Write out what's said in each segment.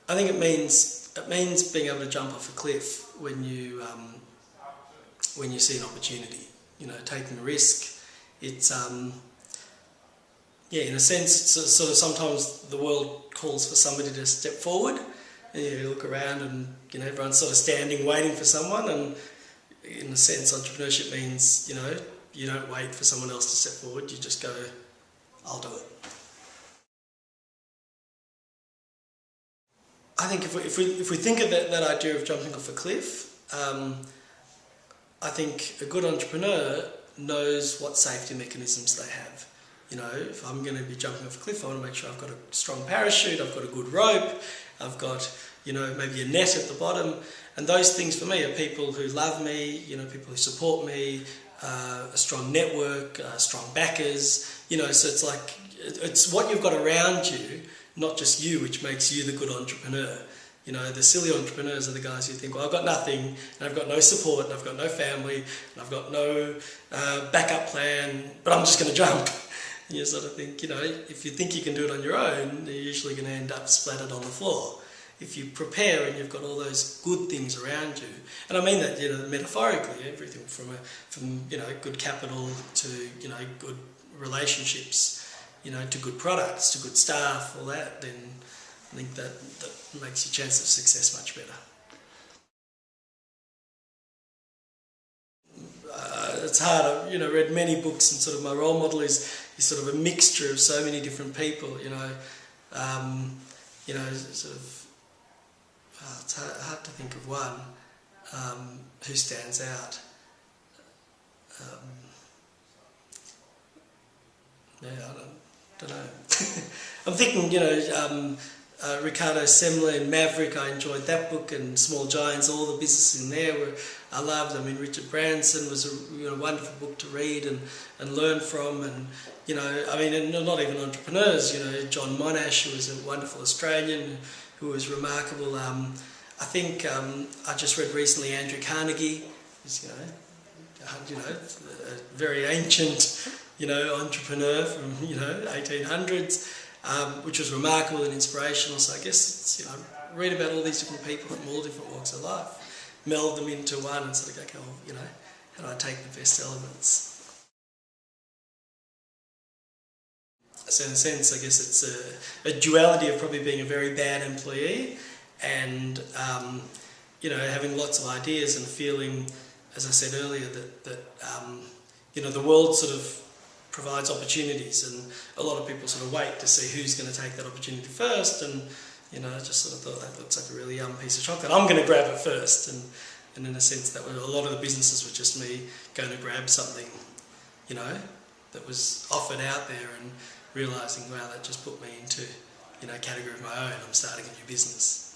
I think it means being able to jump off a cliff when you see an opportunity. You know, taking a risk. It's yeah, in a sense, it's sort of sometimes the world calls for somebody to step forward, and you look around and everyone's sort of standing waiting for someone. And in a sense, entrepreneurship means you don't wait for someone else to step forward. You just go, I'll do it. I think if we think of that idea of jumping off a cliff, I think a good entrepreneur knows what safety mechanisms they have. You know, if I'm going to be jumping off a cliff, I want to make sure I've got a strong parachute, I've got a good rope, I've got maybe a net at the bottom, and those things for me are people who love me, people who support me, a strong network, strong backers. So it's like it's what you've got around you, not just you, which makes you the good entrepreneur. The silly entrepreneurs are the guys who think, well, I've got nothing, and I've got no support, and I've got no family, and I've got no backup plan, but I'm just going to jump. And you sort of think, if you think you can do it on your own, you're usually going to end up splattered on the floor. If you prepare and you've got all those good things around you, and I mean that metaphorically, everything from good capital to good relationships, to good products, to good staff, all that, then I think that makes your chance of success much better. It's hard. I've read many books, and sort of my role model is sort of a mixture of so many different people. Sort of. It's hard to think of one who stands out. I don't know. I'm thinking, Ricardo Semler in Maverick, I enjoyed that book, and Small Giants, all the businesses in there I loved. Richard Branson was a wonderful book to read and learn from, and and not even entrepreneurs. John Monash, who was a wonderful Australian who was remarkable. I think I just read recently Andrew Carnegie, who's a very ancient entrepreneur from 1800s. Which was remarkable and inspirational. So I guess it's, read about all these different people from all different walks of life, meld them into one, and sort of go, okay, well, how do I take the best elements? So in a sense, I guess it's a duality of probably being a very bad employee and having lots of ideas and feeling, as I said earlier, that the world sort of provides opportunities, and a lot of people sort of wait to see who's going to take that opportunity first, and I just sort of thought that looks like a really yum piece of chocolate, I'm going to grab it first, and in a sense that a lot of the businesses were just me going to grab something that was offered out there and realising, wow, that just put me into a category of my own. I'm starting a new business.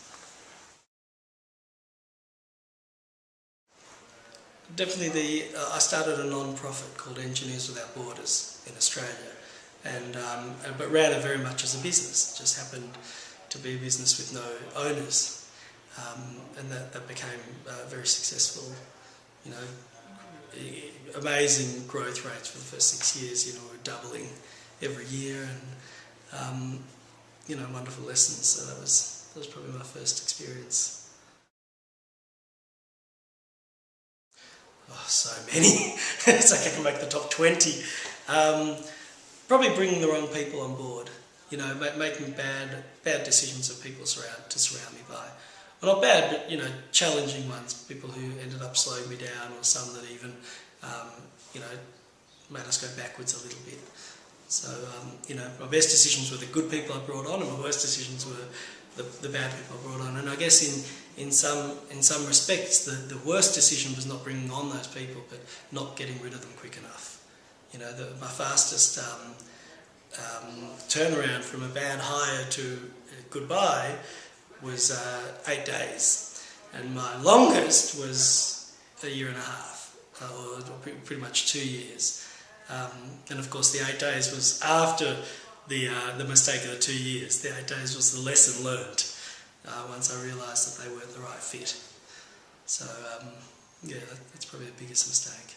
Definitely I started a non-profit called Engineers Without Borders in Australia, but ran it very much as a business. It just happened to be a business with no owners, and that became very successful. Amazing growth rates for the first 6 years. We're doubling every year, and wonderful lessons. So that was probably my first experience. Oh, so many. It's like I can make the top 20. Probably bringing the wrong people on board. Making bad decisions of people to surround me by. Well, not bad, but challenging ones. People who ended up slowing me down, or some that even made us go backwards a little bit. So my best decisions were the good people I brought on, and my worst decisions were the bad people I brought on. And I guess in some respects, the worst decision was not bringing on those people, but not getting rid of them quick enough. My fastest turnaround from a bad hire to goodbye was 8 days, and my longest was a year and a half, or pretty much 2 years. And of course, the 8 days was after the mistake of the 2 years. The 8 days was the lesson learned once I realised that they weren't the right fit. So yeah, that's probably the biggest mistake.